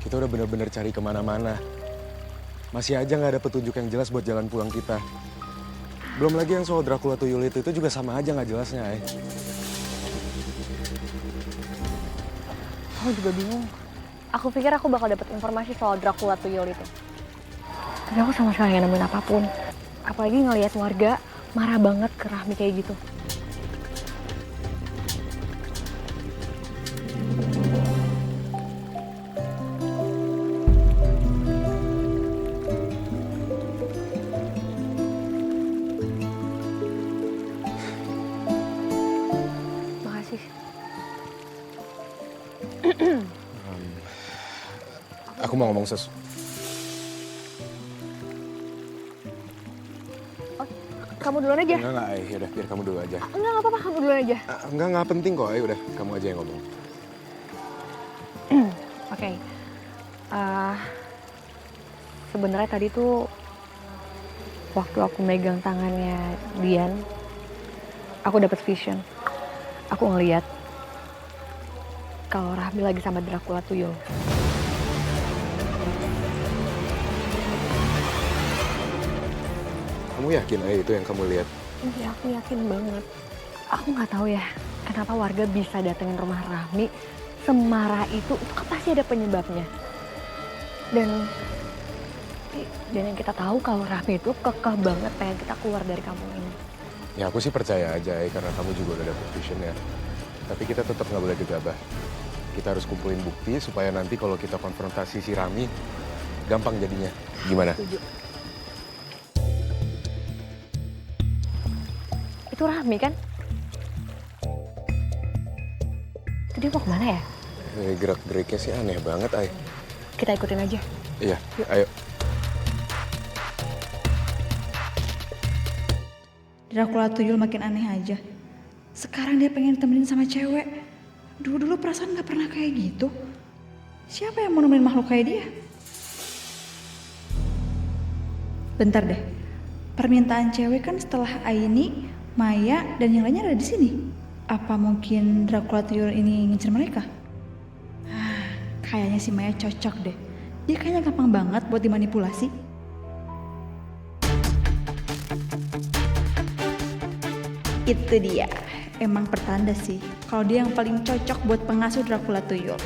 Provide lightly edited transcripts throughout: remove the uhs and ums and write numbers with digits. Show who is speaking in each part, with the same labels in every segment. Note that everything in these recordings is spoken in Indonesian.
Speaker 1: Kita udah bener-bener cari kemana-mana. Masih aja nggak ada petunjuk yang jelas buat jalan pulang kita. Belum lagi yang soal Dracula Tuyul itu juga sama aja nggak jelasnya, Ay.
Speaker 2: Aku juga bingung. Aku pikir aku bakal dapet informasi soal Dracula Tuyul itu. Tapi aku sama sekali nggak nemuin apapun. Apalagi ngelihat warga marah banget ke Rahmi kayak gitu. Makasih.
Speaker 1: Aku mau ngomong sesuatu.
Speaker 2: Kamu duluan aja.
Speaker 1: Enggak, Ay. Yaudah, biar kamu dulu aja.
Speaker 2: Enggak apa-apa, kamu duluan aja.
Speaker 1: Enggak penting kok, Ay. Udah, kamu aja yang ngomong.
Speaker 2: Oke. Sebenarnya tadi tuh waktu aku megang tangannya Dian, aku dapat vision. Aku ngeliat kalau Rahmi lagi sama Dracula Tuyul.
Speaker 1: Kamu yakin, Ay, itu yang kamu lihat?
Speaker 2: Iya, aku yakin banget. Aku nggak tahu ya kenapa warga bisa datengin rumah Rahmi semarah itu kan pasti ada penyebabnya. Dan yang kita tahu kalau Rahmi itu kekeh banget pengen kita keluar dari kampung ini.
Speaker 1: Ya aku sih percaya aja, Ay, karena kamu juga udah dapet visionnya. Tapi kita tetap nggak boleh gegabah. Kita harus kumpulin bukti supaya nanti kalau kita konfrontasi si Rami, gampang jadinya. Gimana?
Speaker 2: Setuju. Itu Rahmi kan? Itu dia mau kemana ya?
Speaker 1: Gerak-geriknya sih aneh banget, Ay.
Speaker 2: Kita ikutin aja.
Speaker 1: Iya,
Speaker 2: Yuk.
Speaker 1: ayo.
Speaker 3: Dracula Tuyul makin aneh aja. Sekarang dia pengen ditemenin sama cewek. Dulu perasaan gak pernah kayak gitu. Siapa yang mau nemenin makhluk kayak dia? Bentar deh. Permintaan cewek kan setelah Aini, Maya, dan yang lainnya ada di sini. Apa mungkin Dracula Tuyul ini ngincer mereka? Kayaknya si Maya cocok deh. Dia kayaknya gampang banget buat dimanipulasi. Itu dia. Emang pertanda sih kalau dia yang paling cocok buat pengasuh Dracula Tuyul.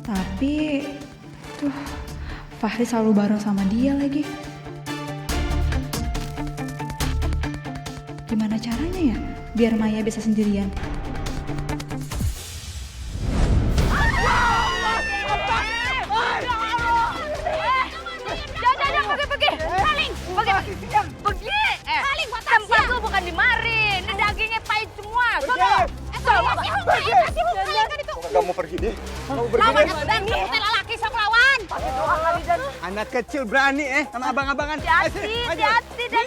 Speaker 3: Tapi tuh Fahri selalu bareng sama dia lagi. Gimana caranya ya biar Maya bisa sendirian?
Speaker 4: Tempat lu bukan di mari, ini dagingnya pahit semua.
Speaker 1: Kamu pergi deh. Kamu
Speaker 4: Lawan dan kita lelaki sok lawan.
Speaker 5: Anak kecil berani sama abang-abangan.
Speaker 4: Hati-hati dan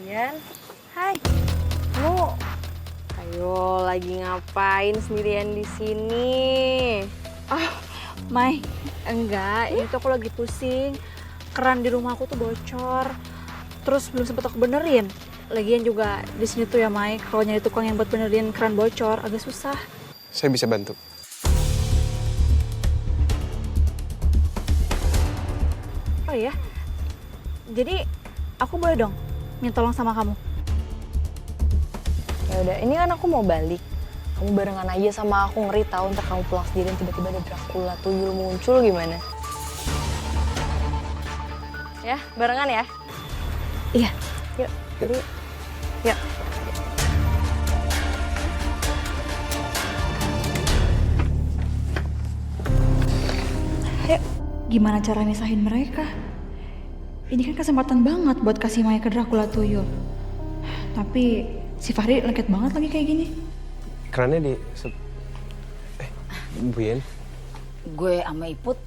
Speaker 2: Dian, hai. Kamu, ayo lagi ngapain sendirian di sini?
Speaker 3: Mai,
Speaker 2: Enggak, ini tuh aku lagi pusing. Keran di rumah aku tuh bocor. Terus belum sempet aku benerin. Lagian juga di sini tuh ya Mai, kalau nyari tukang yang buat benerin keran bocor agak susah.
Speaker 5: Saya bisa bantu.
Speaker 2: Oh iya, jadi aku boleh dong minta tolong sama kamu? Ya udah, ini kan aku mau balik. Kamu barengan aja sama aku, ngeri tahu ntar kamu pulang sendirian tiba-tiba ada Dracula Tuyul muncul gimana? Ya, barengan ya?
Speaker 3: Iya.
Speaker 2: Yuk, jadi yuk.
Speaker 3: Ayo, gimana cara misahin mereka? Ini kan kesempatan banget buat kasih Maya ke Dracula Tuyul. Tapi si Fahri lengket banget lagi kayak gini.
Speaker 5: Kerannya di... Bu Yen.
Speaker 4: gue sama Iput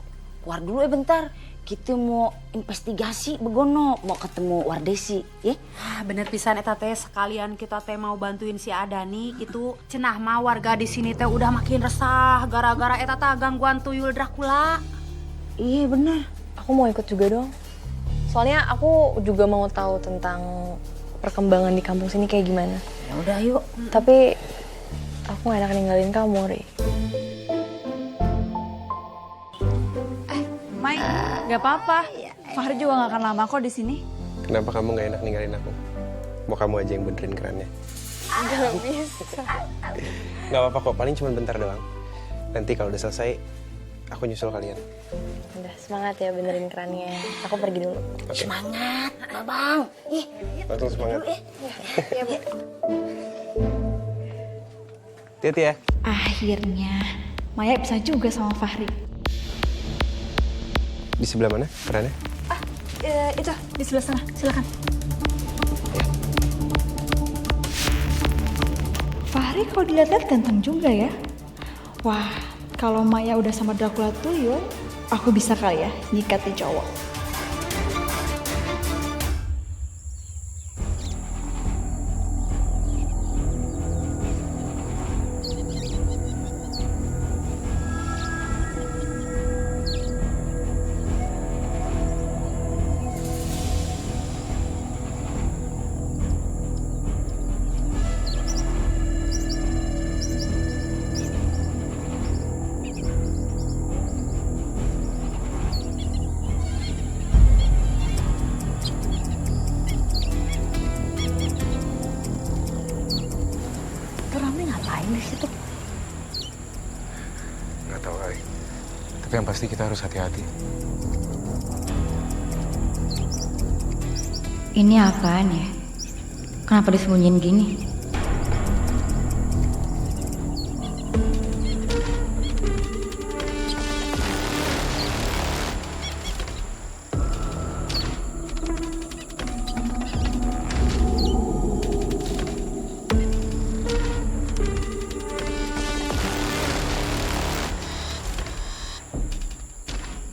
Speaker 4: keluar dulu ya bentar.
Speaker 6: kita mau investigasi begono, mau ketemu Wardesi, ya?
Speaker 7: Bener pisan eta teh, sekalian kita teh mau bantuin si Adani gitu. Cenah mah warga di sini teh udah makin resah gara-gara eta teh gangguan tuyul Dracula.
Speaker 6: Iya bener.
Speaker 2: Aku mau ikut juga dong. Soalnya aku juga mau tahu tentang perkembangan di kampung sini kayak gimana.
Speaker 6: Ya udah yuk.
Speaker 2: Tapi aku gak enak ninggalin kamu, Ri.
Speaker 3: Mai, gak apa-apa. Fahri juga gak akan lama kok di sini.
Speaker 1: Kenapa kamu nggak enak ninggalin aku? Mau kamu aja yang benerin kerannya?
Speaker 2: Gak bisa.
Speaker 1: Nggak apa-apa kok, paling cuma bentar doang. Nanti kalau udah selesai, aku nyusul kalian.
Speaker 2: Udah, semangat ya benerin kerannya. Aku pergi dulu.
Speaker 1: Oke.
Speaker 6: Semangat, Babang. Ih,
Speaker 1: Langsung semangat.
Speaker 2: Iya, Bu.
Speaker 1: Hati-hati ya.
Speaker 3: Akhirnya, Maya bisa juga sama Fahri.
Speaker 1: Di sebelah mana kerannya?
Speaker 3: Itu, di sebelah sana. Silakan. Fahri kalau dilihat-lihat ganteng juga ya. Wah, kalau Maya udah sama Dracula tuyul, aku bisa kali ya nyikat di cowok.
Speaker 2: Itu Rami ngapain di situ?
Speaker 1: Nggak tahu kali. Tapi yang pasti kita harus hati-hati.
Speaker 8: Ini apaan ya? Kenapa disembunyiin gini?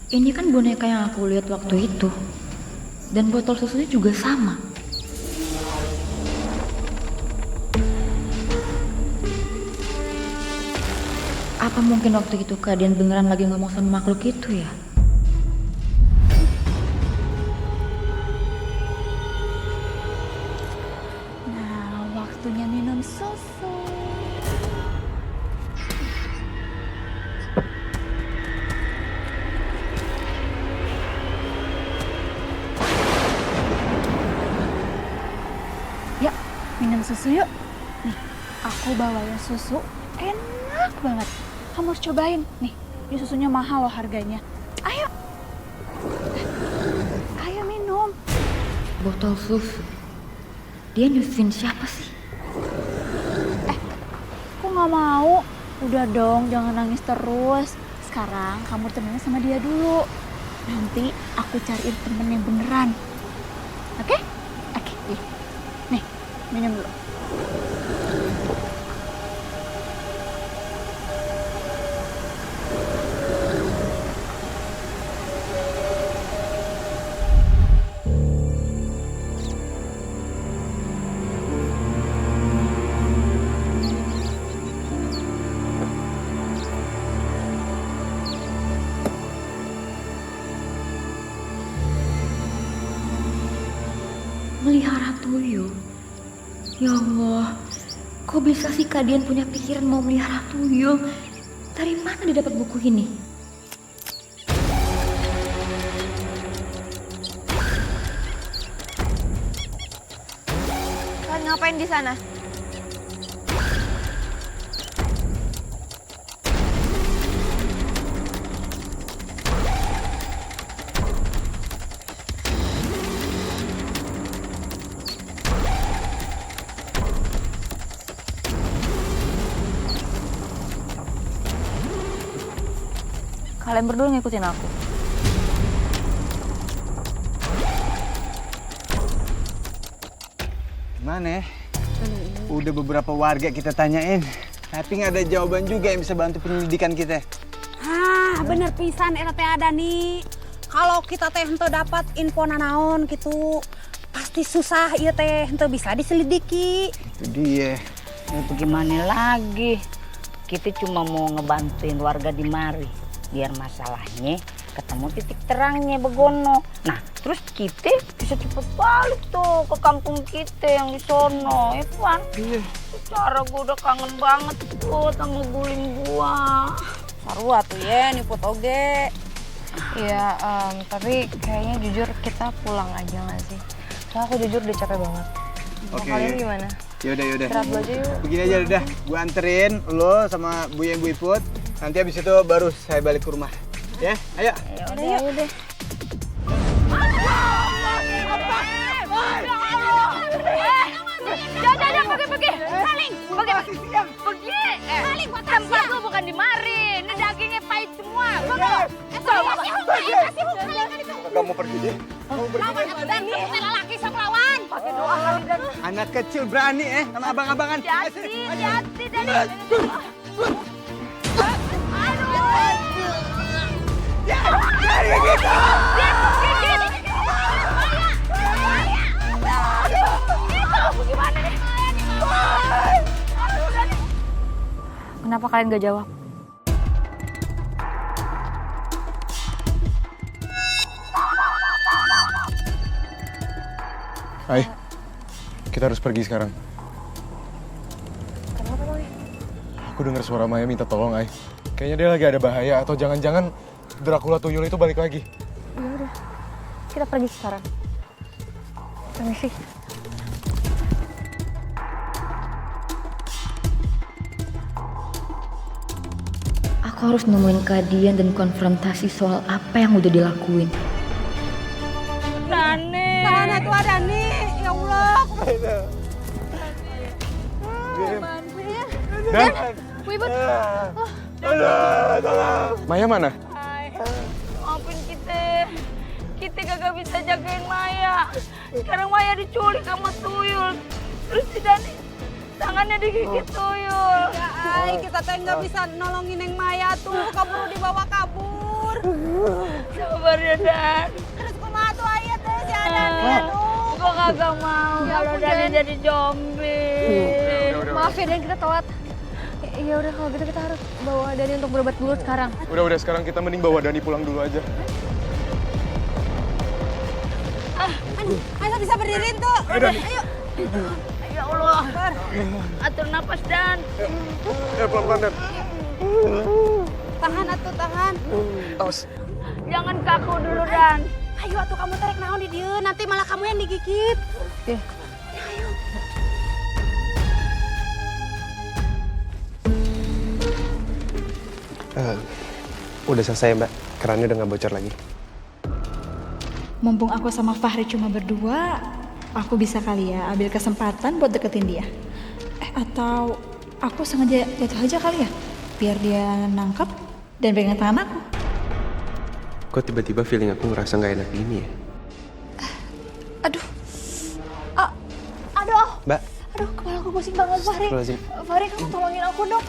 Speaker 8: Ini kan boneka yang aku lihat waktu itu. Dan botol susunya juga sama. Apa mungkin waktu itu keadaan beneran lagi ngomong sama makhluk itu ya?
Speaker 3: Nah, waktunya minum susu. Yuk, minum susu yuk. Nih, aku bawain susu enak banget. Kamu harus cobain. Nih, ini susunya mahal loh harganya. Ayo. Ayo minum.
Speaker 8: Botol susu. Dia nyusuin siapa sih?
Speaker 3: Aku nggak mau. Udah dong, jangan nangis terus. Sekarang kamu temenin sama dia dulu. Nanti aku cariin temen yang beneran. Oke? Oke. Nih, minum dulu.
Speaker 8: Melihara tuyul. Ya Allah, kok bisa sih Kak Dian punya pikiran mau melihara tuyul? Dari mana dia dapat buku ini?
Speaker 2: Kalian ngapain di sana? Kalian berdua ngikutin aku.
Speaker 5: Gimana ya? Udah beberapa warga kita tanyain, tapi nggak ada jawaban juga yang bisa bantu penyelidikan kita.
Speaker 7: Bener pisan eta teh Adani. kalau kita teh henteu dapat info nanaon gitu, pasti susah ieu teh henteu bisa diselidiki.
Speaker 5: Itu dia.
Speaker 6: Ya bagaimana lagi? Kita cuma mau ngebantuin warga di mari biar masalahnya ketemu titik terangnya Begono. Nah, terus kita bisa cepet balik tuh ke kampung kita yang di sono, Evan.
Speaker 5: Iya.
Speaker 6: Secara gue udah kangen banget tuh sama guling gua.
Speaker 7: Sarua tuh ya nih foto ge.
Speaker 2: Iya, tapi kayaknya jujur kita pulang aja nggak sih? Soalnya aku jujur udah capek banget.
Speaker 5: Oke.
Speaker 2: Kalian gimana?
Speaker 5: Yaudah.
Speaker 2: Istirahat dulu aja yuk.
Speaker 5: Begini aja udah. Gue anterin lo sama Bu yang gue Iput. Nanti habis itu baru saya balik ke rumah. Ya, ayo.
Speaker 2: Ayo deh.
Speaker 4: Jangan pergi. Saling. Pergi. Tempat lu bukan di mari. Ini dagingnya pahit semua. Kasih hukum.
Speaker 5: Kamu pergi deh.
Speaker 4: Lawan dan lelaki sama lawan. Pakai doa kali dan.
Speaker 5: Anak kecil berani sama abang-abangan.
Speaker 4: Hati-hati dan.
Speaker 2: Kenapa kalian gak jawab?
Speaker 1: Ay, kita harus pergi sekarang.
Speaker 2: Kenapa, Boy?
Speaker 1: Aku dengar suara Maya minta tolong, Ay. Kayaknya dia lagi ada bahaya atau jangan-jangan Dracula tuyul itu balik lagi.
Speaker 2: Ya udah, kita pergi sekarang. Permisi.
Speaker 8: Aku harus nemuin Kadian dan konfrontasi soal apa yang udah dilakuin.
Speaker 7: Tahan tuh ada nih. Ya Allah.
Speaker 1: Dan,
Speaker 2: Wibut.
Speaker 1: Maya mana?
Speaker 4: Maafin kita. Kita kagak bisa jagain Maya. Sekarang Maya diculik sama tuyul. Terus si Dani tangannya digigit tuyul.
Speaker 7: Ay, kita teh nggak bisa nolongin Neng Maya tuh. Kabur dibawa kabur.
Speaker 4: Sabar ya, Dan.
Speaker 7: Terus kumaha tuh aya teh si Adan. Aduh.
Speaker 4: Gua kagak mau kalau Dani jadi zombie.
Speaker 2: Maaf ya Dan, kita telat. Ya udah kalau gitu kita harus bawa Dani untuk berobat dulu sekarang.
Speaker 1: Udah, sekarang kita mending bawa Dani pulang dulu aja.
Speaker 7: Masa bisa berdiri tuh. Ayo.
Speaker 4: Ya Allah. Atur napas, Dan.
Speaker 1: Ya, pelan-pelan, Dan.
Speaker 7: Tahan atuh, tahan.
Speaker 1: Awas.
Speaker 4: Jangan kaku dulu, Dan.
Speaker 7: Ayo atuh kamu tarik naon di dieu, nanti malah kamu yang digigit.
Speaker 2: Ya.
Speaker 9: Udah selesai Mbak, kerannya udah nggak bocor lagi.
Speaker 3: Mumpung aku sama Fahri cuma berdua, aku bisa kali ya ambil kesempatan buat deketin dia. Atau aku sengaja jatuh aja kali ya, biar dia nangkep dan pegang tangan aku.
Speaker 9: Kok tiba-tiba feeling aku ngerasa nggak enak gini ya?
Speaker 3: Aduh, aduh,
Speaker 9: Mbak,
Speaker 3: aduh, kepala aku pusing banget Fahri.
Speaker 9: Astagfirullahaladzim.
Speaker 3: Fahri, kamu tolongin aku dong.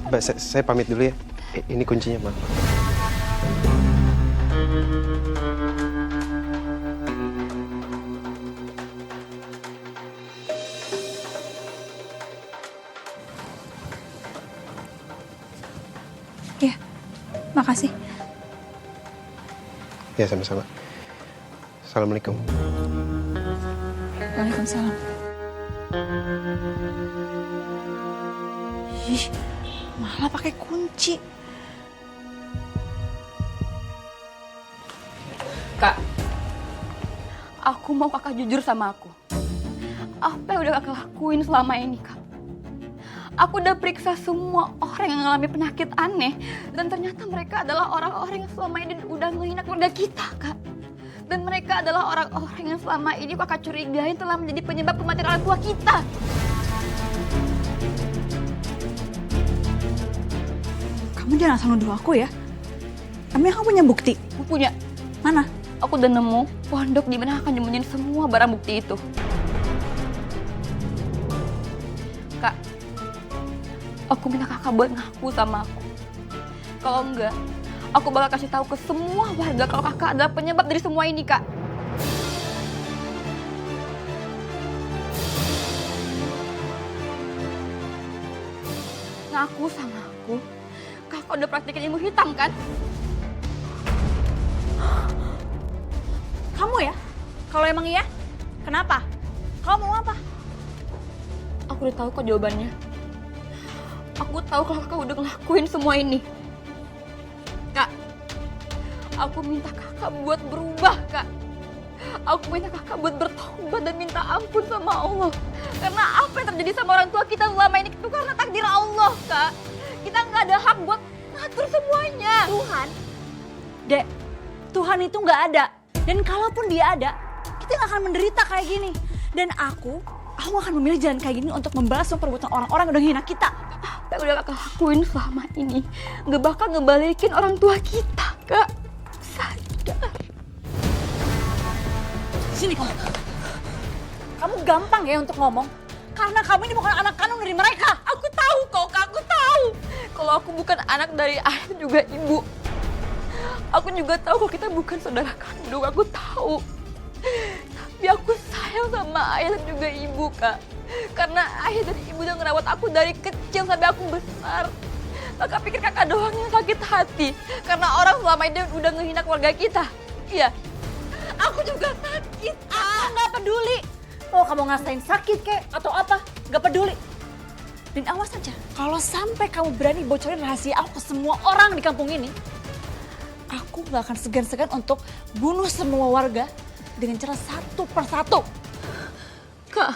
Speaker 9: Mbak, saya pamit dulu ya. Ini kuncinya, Mbak.
Speaker 3: Ya, makasih.
Speaker 9: Ya, sama-sama. Assalamualaikum.
Speaker 3: Waalaikumsalam. Ih, malah pakai kunci.
Speaker 2: Kak, aku mau kakak jujur sama aku. Apa yang udah kakak lakuin selama ini, Kak? Aku udah periksa semua orang yang mengalami penyakit aneh. Dan ternyata mereka adalah orang-orang yang selama ini udah ngehina keluarga kita, Kak. Dan mereka adalah orang-orang yang selama ini kakak curigain telah menjadi penyebab kematian orang tua kita.
Speaker 3: Kamu jangan asal nuduh aku ya. Emang kamu punya bukti?
Speaker 2: Aku punya.
Speaker 3: Mana?
Speaker 2: Aku udah nemu pondok di mana akan nyembunyiin semua barang bukti itu. Kak, Aku minta kakak buat ngaku sama aku. Kalau enggak, aku bakal kasih tahu ke semua warga kalau kakak adalah penyebab dari semua ini, Kak. Ngaku sama aku, kakak udah praktekin ilmu hitam kan?
Speaker 3: Kamu ya? Kalau emang iya, kenapa? Kamu mau apa?
Speaker 2: Aku udah tahu kok jawabannya. Aku tahu kalau kakak udah ngelakuin semua ini. Kak, aku minta kakak buat berubah, Kak. Aku minta kakak buat bertobat dan minta ampun sama Allah. Karena apa yang terjadi sama orang tua kita selama ini itu karena takdir Allah, Kak. Kita nggak ada hak buat ngatur semuanya.
Speaker 3: Tuhan, Dek, Tuhan itu nggak ada. Dan kalaupun dia ada, kita nggak akan menderita kayak gini. Dan aku akan memilih jalan kayak gini untuk membalas semua perbuatan orang-orang yang udah hina kita.
Speaker 2: Apa yang udah kakak lakuin selama ini nggak bakal ngebalikin orang tua kita, Kak. Sadar.
Speaker 3: Sini kamu. Kamu gampang ya untuk ngomong. Karena kamu ini bukan anak kandung dari mereka.
Speaker 2: Aku tahu kok, Kak. Aku tahu. Kalau aku bukan anak dari ayah juga ibu. Aku juga tahu kalau kita bukan saudara kandung. Aku tahu. Tapi aku sayang sama ayah dan juga ibu, Kak. Karena ayah dan ibu udah ngerawat aku dari kecil sampai aku besar. Kakak pikir kakak doang yang sakit hati. Karena orang selama ini udah ngehina keluarga kita. Iya. Aku juga sakit.
Speaker 3: Nggak peduli. Mau kamu ngasain sakit kek atau apa? Nggak peduli. Dan awas saja, kalau sampai kamu berani bocorin rahasia aku ke semua orang di kampung ini, aku nggak akan segan-segan untuk bunuh semua warga dengan cara satu persatu.
Speaker 2: Kak,